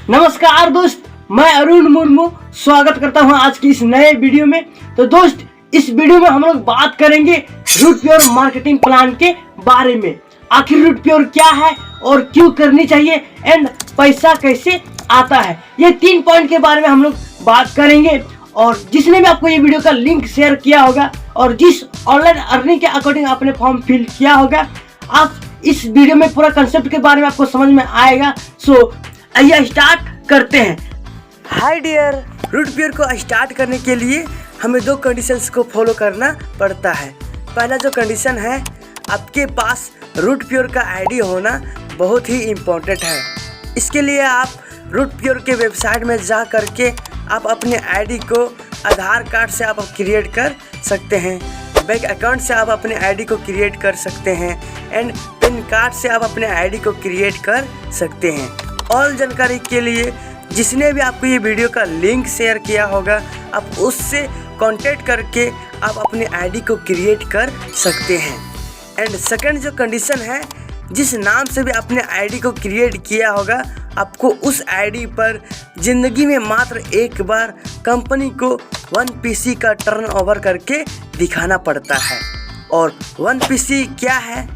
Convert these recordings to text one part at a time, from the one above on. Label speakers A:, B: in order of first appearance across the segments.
A: नमस्कार दोस्त, मैं अरुण मुर्मू स्वागत करता हूं आज की इस नए वीडियो में। तो दोस्त, इस वीडियो में हम लोग बात करेंगे रूट प्योर मार्केटिंग प्लान के बारे में। आखिर रूट प्योर क्या है और क्यों करनी चाहिए एंड पैसा कैसे आता है, ये 3 पॉइंट के बारे में हम लोग बात करेंगे। और जिसने भी आपको ये वीडियो का लिंक शेयर किया होगा और जिस ऑनलाइन अर्निंग के अकॉर्डिंग आपने फॉर्म फिल किया होगा, आप इस वीडियो में पूरा कंसेप्ट के बारे में आपको समझ में आएगा। सो आइए स्टार्ट करते हैं। हाय डियर, रूट प्योर को स्टार्ट करने के लिए हमें 2 कंडीशंस को फॉलो करना पड़ता है। पहला जो कंडीशन है, आपके पास रूट प्योर का आईडी होना बहुत ही इम्पोर्टेंट है। इसके लिए आप रूट प्योर के वेबसाइट में जा करके आप अपने आईडी को आधार कार्ड से आप क्रिएट कर सकते हैं, बैंक अकाउंट से आप अपने आईडी को क्रिएट कर सकते हैं एंड पैन कार्ड से आप अपने आईडी को क्रिएट कर सकते हैं। और जानकारी के लिए जिसने भी आपको ये वीडियो का लिंक शेयर किया होगा, आप उससे कांटेक्ट करके आप अपने आईडी को क्रिएट कर सकते हैं। एंड सेकंड जो कंडीशन है, जिस नाम से भी आपने आईडी को क्रिएट किया होगा, आपको उस आईडी पर ज़िंदगी में मात्र एक बार कंपनी को 1 पीसी का टर्नओवर करके दिखाना पड़ता है। और 1 पीसी क्या है,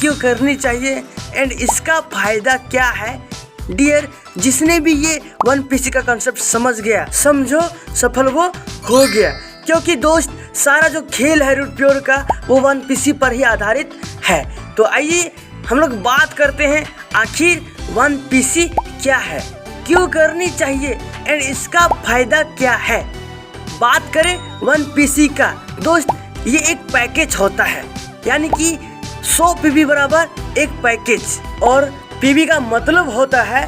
A: क्यों करनी चाहिए एंड इसका फ़ायदा क्या है। डियर, जिसने भी ये 1 पीसी का कंसेप्ट समझ गया, समझो सफल वो हो गया। क्योंकि दोस्त, सारा जो खेल है रूट प्योर का वो 1 पीसी पर ही आधारित है। तो आइए हम लोग बात करते हैं, आखिर 1 पीसी क्या है, क्यों करनी चाहिए एंड इसका फायदा क्या है। बात करें 1 पीसी का, दोस्त ये एक पैकेज होता है, यानी कि 100 पीबी बराबर एक पैकेज। और पीबी का मतलब होता है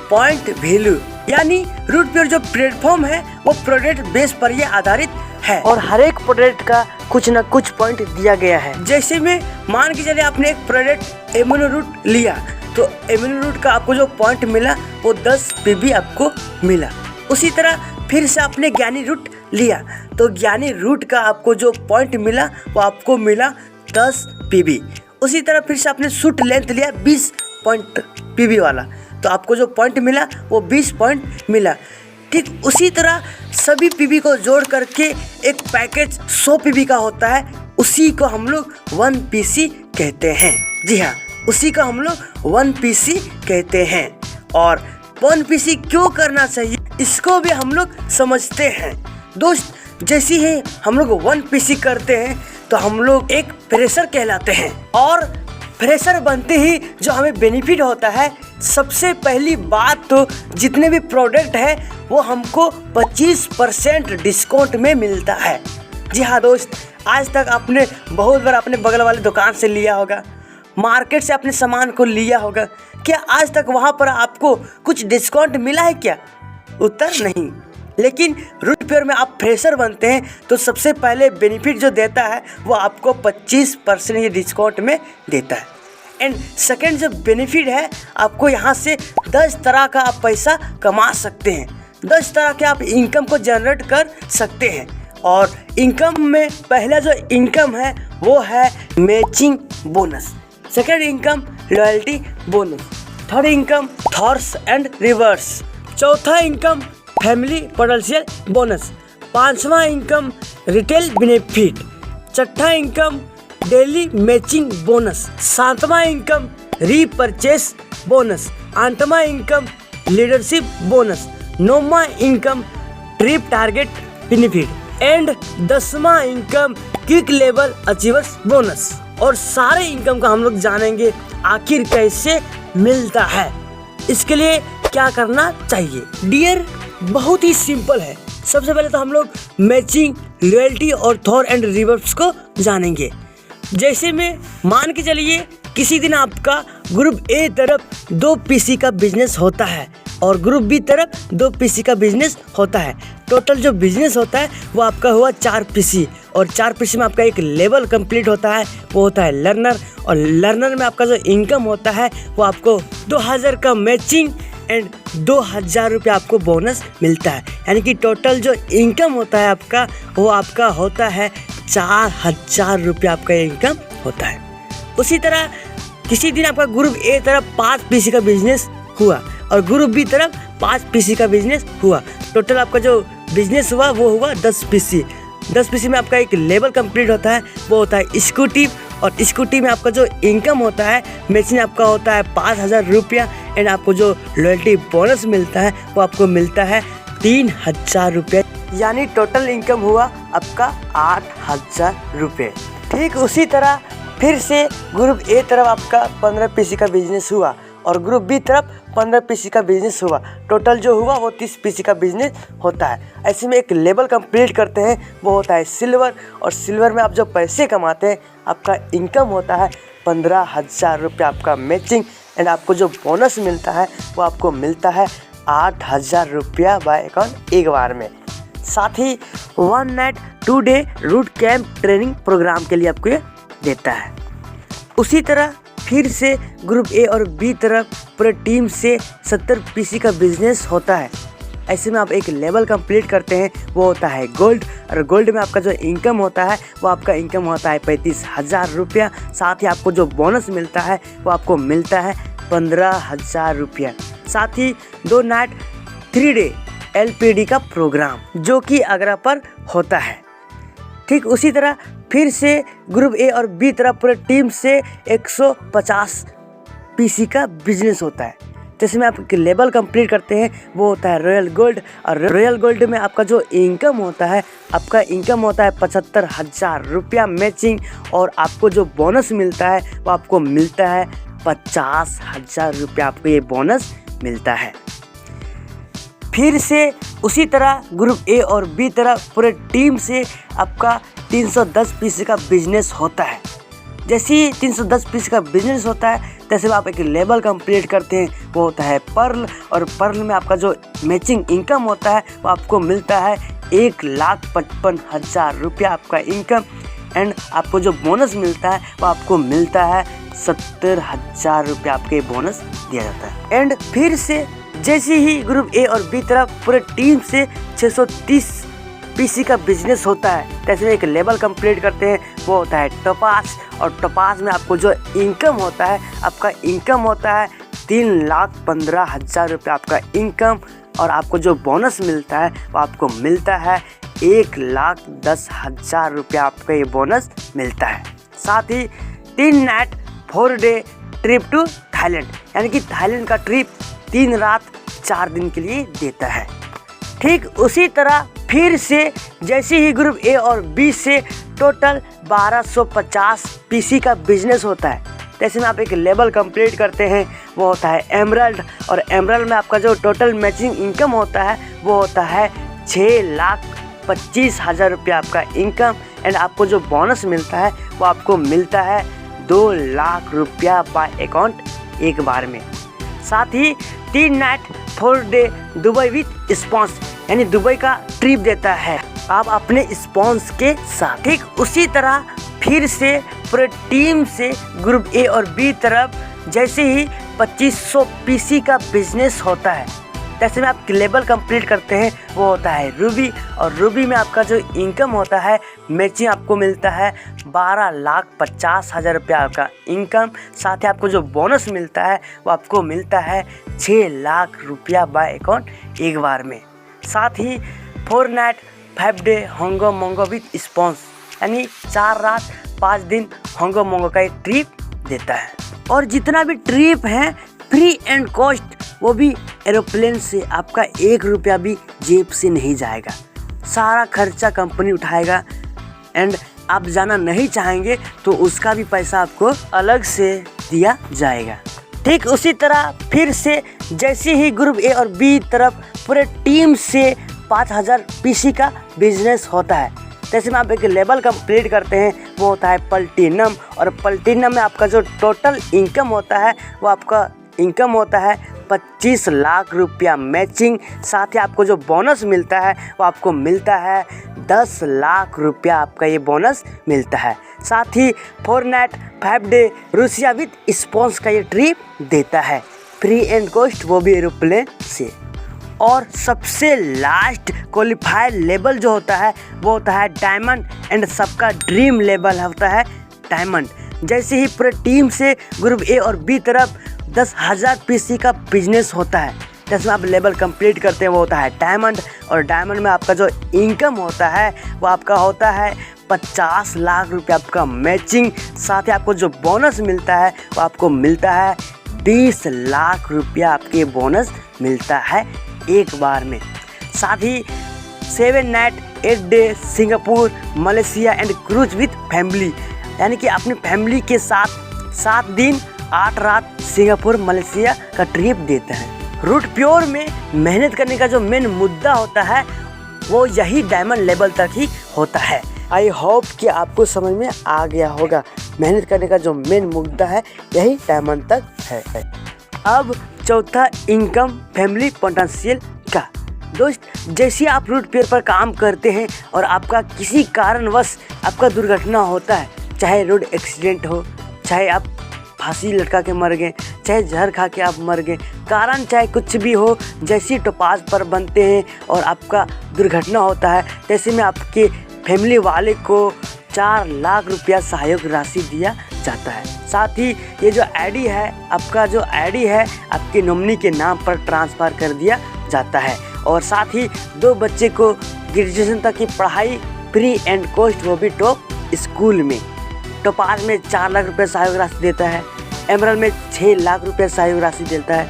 A: पॉइंट वैल्यू, यानी रूट प्योर जो प्लेटफॉर्म है वो प्रोडक्ट बेस पर ये आधारित है और हर एक प्रोडक्ट का कुछ न कुछ पॉइंट दिया गया है। जैसे में मान के चलिए आपने एक प्रोडक्ट एमिनो रूट लिया, तो एमिनो रूट का आपको जो पॉइंट मिला वो 10 पीबी आपको मिला। उसी तरह फिर से आपने ज्ञानी रूट लिया, तो ज्ञानी रूट का आपको जो पॉइंट मिला वो आपको मिला 10 पीबी। उसी तरह फिर से आपने सूट लेंथ लिया 20 पॉइंट पीबी वाला, तो आपको जो पॉइंट मिला वो 20 पॉइंट मिला। ठीक उसी तरह सभी पीबी को जोड़ करके एक पैकेज 100 पीबी का होता है, उसी को हम लोग 1 पीसी कहते हैं। जी हाँ, उसी को हम लोग 1 पीसी कहते हैं। और 1 पीसी क्यों करना चाहिए, इसको भी हम लोग समझते हैं। दोस्त, जैसे ही हम लोग 1 पीसी करते हैं तो हम लोग एक फ्रेशर कहलाते हैं। और फ्रेशर बनते ही जो हमें बेनिफिट होता है, सबसे पहली बात तो जितने भी प्रोडक्ट है वो हमको 25% डिस्काउंट में मिलता है। जी हाँ दोस्त, आज तक आपने बहुत बार अपने बगल वाले दुकान से लिया होगा, मार्केट से अपने सामान को लिया होगा, क्या आज तक वहाँ पर आपको कुछ डिस्काउंट मिला है क्या? उत्तर नहीं। लेकिन रूट प्योर में आप फ्रेशर बनते हैं तो सबसे पहले बेनिफिट जो देता है वो आपको 25% ये डिस्काउंट में देता है। एंड सेकेंड जो बेनिफिट है, आपको यहाँ से 10 तरह का आप पैसा कमा सकते हैं, 10 तरह के आप इनकम को जनरेट कर सकते हैं। और इनकम में पहला जो इनकम है वो है matching bonus, second income loyalty bonus, third income थॉर्स एंड रिवर्स, चौथा इनकम फैमिली पोटेंशियल बोनस, 5वां इनकम रिटेल बेनिफिट, छठा इनकम डेली मैचिंग बोनस, 7वां इनकम रीपरचेस बोनस, 8वां इनकम लीडरशिप बोनस, 9वां income trip target benefit and 10वां income quick level achievers bonus. और सारे इनकम का हम लोग जानेंगे आखिर कैसे मिलता है, इसके लिए क्या करना चाहिए। डियर, बहुत ही सिंपल है। सबसे पहले तो हम लोग मैचिंग, लॉयल्टी और थॉर एंड रिवर्स को जानेंगे। जैसे में मान के चलिए किसी दिन आपका ग्रुप ए तरफ 2 पीसी का बिजनेस होता है और ग्रुप बी तरफ 2 पीसी का बिजनेस होता है। टोटल जो बिजनेस होता है वो आपका हुआ 4 पीसी, और 4 पीसी में आपका एक लेवल कंप्लीट होता है, वो होता है लर्नर। और लर्नर में आपका जो इनकम होता है वो आपको 2000 का मैचिंग एंड 2000 रुपये आपको बोनस मिलता है। यानी कि टोटल जो इनकम होता है आपका वो आपका होता है 4000 रुपये आपका इनकम होता है। उसी तरह किसी दिन आपका ग्रुप ए तरफ 5 पीसी का बिजनेस हुआ और ग्रुप बी तरफ 5 पीसी का बिजनेस हुआ। टोटल आपका जो बिजनेस हुआ वो हुआ 10 पीसी। 10 पीसी में आपका एक लेवल कंप्लीट होता है, वो होता है स्कूटी। और स्कूटी में आपका जो इनकम होता है मैचिंग आपका होता है 5,000 रुपया। एंड आपको जो लॉयल्टी बोनस मिलता है वो आपको मिलता है 3,000 रुपये, यानी टोटल इनकम हुआ आपका 8,000 रुपये। ठीक उसी तरह फिर से ग्रुप ए तरफ आपका 15 पीसी का बिजनेस हुआ और ग्रुप बी तरफ 15 पीसी का बिजनेस हुआ। टोटल जो हुआ वो 30 पीसी का बिजनेस होता है। ऐसे में एक लेवल कंप्लीट करते हैं, वो होता है सिल्वर। और सिल्वर में आप जो पैसे कमाते हैं आपका इनकम होता है 15,000 रुपये आपका मैचिंग। एंड आपको जो बोनस मिलता है वो आपको मिलता है 8,000 रुपया बाय अकाउंट एक बार में। साथ ही 1 night 2 day route camp training programme के लिए आपको ये देता है। उसी तरह फिर से ग्रुप ए और बी तरफ पूरे टीम से 70 पीसी का बिजनेस होता है। ऐसे में आप एक लेवल कंप्लीट करते हैं, वो होता है गोल्ड। और गोल्ड में आपका जो इनकम होता है वो आपका इनकम होता है 35,000 रुपया। साथ ही आपको जो बोनस मिलता है वो आपको मिलता है 15,000 रुपया। साथ ही 2 नाइट 3 डे LPD का प्रोग्राम जो कि आगरा पर होता है। ठीक उसी तरह फिर से ग्रुप ए और बी तरफ पूरे टीम से 150 पीसी का बिजनेस होता है। जैसे में आप लेवल कंप्लीट करते हैं वो होता है रॉयल गोल्ड। और रॉयल गोल्ड में आपका जो इनकम होता है आपका इनकम होता है 75,000 रुपया मैचिंग। और आपको जो बोनस मिलता है वो आपको मिलता है 50,000 रुपया, आपको ये बोनस मिलता है। फिर से उसी तरह ग्रुप ए और बी तरफ पूरे टीम से आपका 310 पीसी का बिजनेस होता है। जैसे ही 310 पीसी का बिजनेस होता है तैसे आप एक लेवल कंप्लीट करते हैं, वो होता है पर्ल। और पर्ल में आपका जो मैचिंग इनकम होता है वो आपको मिलता है 1,55,000 रुपया आपका इनकम। एंड आपको जो बोनस मिलता है वो आपको मिलता है 70,000 रुपया, आपके बोनस दिया जाता है। एंड फिर से जैसे ही ग्रुप ए और बी तरफ पूरे टीम से 630 पीसी का बिजनेस होता है तैसे में एक लेवल कंप्लीट करते हैं, वो होता है टोपाज। और टोपाज में आपको जो इनकम होता है आपका इनकम होता है 3,15,000 रुपये आपका इनकम। और आपको जो बोनस मिलता है वो आपको मिलता है 1,10,000 रुपया, आपका ये बोनस मिलता है। साथ ही 3 night 4 day trip to Thailand, यानी कि थाईलैंड का ट्रिप 3 रात 4 दिन के लिए देता है। ठीक उसी तरह फिर से जैसे ही ग्रुप ए और बी से टोटल 1250 पीसी का बिजनेस होता है तैसे में आप एक लेवल कंप्लीट करते हैं, वो होता है एमरल्ड। और एमरल्ड में आपका जो टोटल मैचिंग इनकम होता है वो होता है 6,25,000 रुपया आपका इनकम। एंड आपको जो बोनस मिलता है वो आपको मिलता है 2 लाख रुपया बाय अकाउंट एक बार में। साथ ही 3 night 4 day Dubai with spawns, यानी दुबई का ट्रिप देता है आप अपने स्पॉन्स के साथ। ठीक उसी तरह फिर से पूरे टीम से ग्रुप ए और बी तरफ जैसे ही 2500 पीसी का बिजनेस होता है तैसे में आप लेवल कंप्लीट करते हैं, वो होता है रूबी। और रूबी में आपका जो इनकम होता है मैचिंग आपको मिलता है 12,50,000 रुपया आपका इनकम। साथ ही आपको जो बोनस मिलता है वो आपको मिलता है 6 लाख रुपया बाय अकाउंट एक बार में। साथ ही 4 नाइट 5 डे होंगो मोंगो विथ स्पॉन्स, यानी 4 रात 5 दिन होंगो मोंगो का एक ट्रिप देता है। और जितना भी ट्रिप है फ्री एंड कॉस्ट, वो भी एरोप्लेन से, आपका 1 रुपया भी जेब से नहीं जाएगा, सारा खर्चा कंपनी उठाएगा। एंड आप जाना नहीं चाहेंगे तो उसका भी पैसा आपको अलग से दिया जाएगा। ठीक उसी तरह फिर से जैसे ही ग्रुप ए और बी तरफ पूरे टीम से 5,000 पीसी का बिजनेस होता है जैसे में आप एक लेवल कंप्लीट करते हैं, वो होता है प्लैटिनम। और प्लैटिनम में आपका जो टोटल इनकम होता है वो आपका इनकम होता है 25 लाख रुपया मैचिंग। साथ ही आपको जो बोनस मिलता है वो आपको मिलता है 10 लाख रुपया, आपका ये बोनस मिलता है। साथ ही 4 night 5 day Russia with spawns का ये ट्रिप देता है, फ्री एंड कॉस्ट, वो भी एरोप्लेन से। और सबसे लास्ट क्वालिफाइड लेवल जो होता है वो होता है डायमंड। एंड सबका ड्रीम लेवल होता है डायमंड। जैसे ही पूरे टीम से ग्रुप ए और बी तरफ 10,000 पीसी का बिजनेस होता है
B: जिसमें आप लेवल कंप्लीट करते हैं वो होता है डायमंड, और डायमंड में आपका जो इनकम होता है वो आपका होता है 50 लाख रुपये आपका मैचिंग। साथ ही आपको जो बोनस मिलता है वो आपको मिलता है 20 लाख रुपया आपके बोनस मिलता है एक बार में। साथ ही 7 night 8 day Singapore Malaysia and cruise with family, यानी कि अपनी फैमिली के साथ 7 दिन 8 रात सिंगापुर मलेशिया का ट्रिप देते हैं। रूट प्योर में मेहनत करने का जो मेन मुद्दा होता है वो यही डायमंड लेवल तक ही होता है। आई होप कि आपको समझ में आ गया होगा, मेहनत करने का जो मेन मुद्दा है यही डायमंड तक है। अब चौथा, इनकम फैमिली पोटेंशियल का। दोस्त, जैसे आप रूट प्योर पर काम करते हैं और आपका किसी कारणवश आपका दुर्घटना होता है, चाहे रोड एक्सीडेंट हो, चाहे आप फांसी लटका के मर गए, चाहे जहर खा के आप मर गए, कारण चाहे कुछ भी हो, जैसी टोपाज पर बनते हैं और आपका दुर्घटना होता है, तैसे में आपके फैमिली वाले को 4 लाख रुपया सहयोग राशि दिया जाता है। साथ ही ये जो आईडी है, आपका जो आईडी है आपके नॉमिनी के नाम पर ट्रांसफ़र कर दिया जाता है। और साथ ही 2 बच्चे को ग्रेजुएशन तक की पढ़ाई फ्री एंड कॉस्ट, वो भी टॉप स्कूल में। टोपाज में 4 लाख रुपये सहयोग राशि देता है, एमरल्ड में 6 लाख रुपये सहयोग राशि देता है,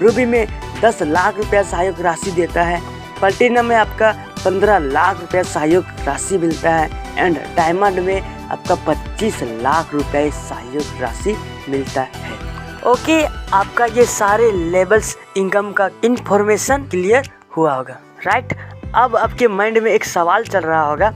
B: रूबी में 10 लाख रुपये सहयोग राशि देता है, प्लैटिनम में आपका 15 लाख रुपये सहयोग राशि मिलता है, एंड डायमंड में आपका 25 लाख रुपये सहयोग राशि मिलता है। ओके, आपका ये सारे लेवल्स इनकम का इन्फॉर्मेशन क्लियर हुआ होगा, राइट। अब आपके माइंड में एक सवाल चल रहा होगा,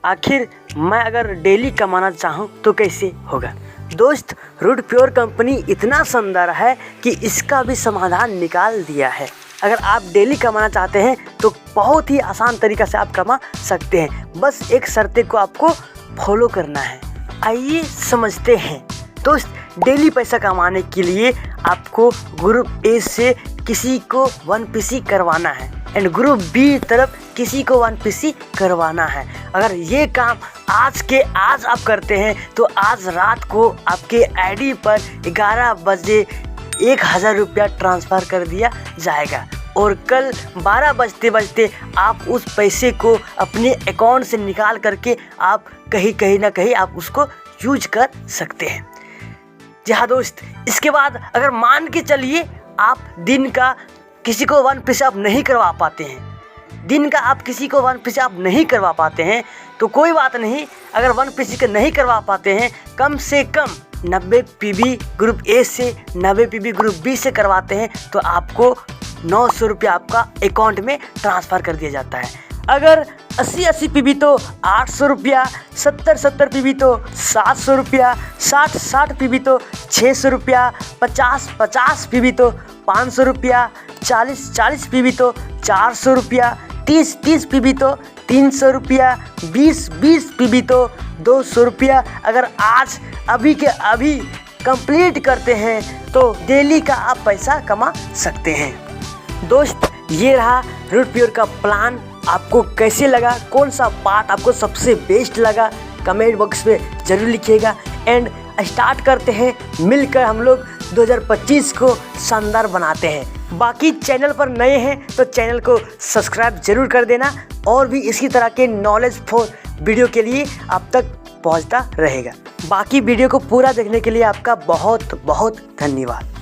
B: आखिर मैं अगर डेली कमाना चाहूँ तो कैसे होगा। दोस्त, रूट प्योर कंपनी इतना शानदार है कि इसका भी समाधान निकाल दिया है। अगर आप डेली कमाना चाहते हैं तो बहुत ही आसान तरीका से आप कमा सकते हैं, बस एक शर्त को आपको फॉलो करना है। आइए समझते हैं। दोस्त, डेली पैसा कमाने के लिए आपको ग्रुप ए से किसी को 1 पीसी करवाना है एंड ग्रुप बी तरफ किसी को 1 पीसी करवाना है। अगर ये काम आज आप करते हैं तो आज रात को आपके आईडी पर 11 बजे 1000 रुपया ट्रांसफ़र कर दिया जाएगा और कल 12 बजते आप उस पैसे को अपने अकाउंट से निकाल करके आप कहीं ना कहीं आप उसको यूज कर सकते हैं। जी हाँ दोस्त, इसके बाद अगर मान के चलिए आप दिन का किसी को 1 पीसी आप नहीं करवा पाते हैं, तो कोई बात नहीं। अगर 1 पीसी का नहीं करवा पाते हैं, कम से कम 90 पीबी ग्रुप ए से 90 पीबी ग्रुप बी से करवाते हैं तो आपको 900 रुपया आपका अकाउंट में ट्रांसफ़र कर दिया जाता है। अगर 80 पीबी तो 800 रुपया, 70 पीबी तो 700 रुपया, 60 पीबी तो 600 रुपया, 50 पीबी तो 500 रुपया, 40 पीबी तो 400 रुपया, 30 पीबी तो 300 रुपया, 20 पीबी तो 200 रुपया। अगर आज अभी के अभी कंप्लीट करते हैं तो डेली का आप पैसा कमा सकते हैं। दोस्त, ये रहा रूट प्योर का प्लान। आपको कैसे लगा, कौन सा पार्ट आपको सबसे बेस्ट लगा, कमेंट बॉक्स में ज़रूर लिखिएगा। एंड स्टार्ट करते हैं, मिलकर हम लोग 2025 को शानदार बनाते हैं। बाकी चैनल पर नए हैं तो चैनल को सब्सक्राइब जरूर कर देना, और भी इसी तरह के नॉलेज फॉर वीडियो के लिए आप तक पहुंचता रहेगा। बाकी वीडियो को पूरा देखने के लिए आपका बहुत बहुत धन्यवाद।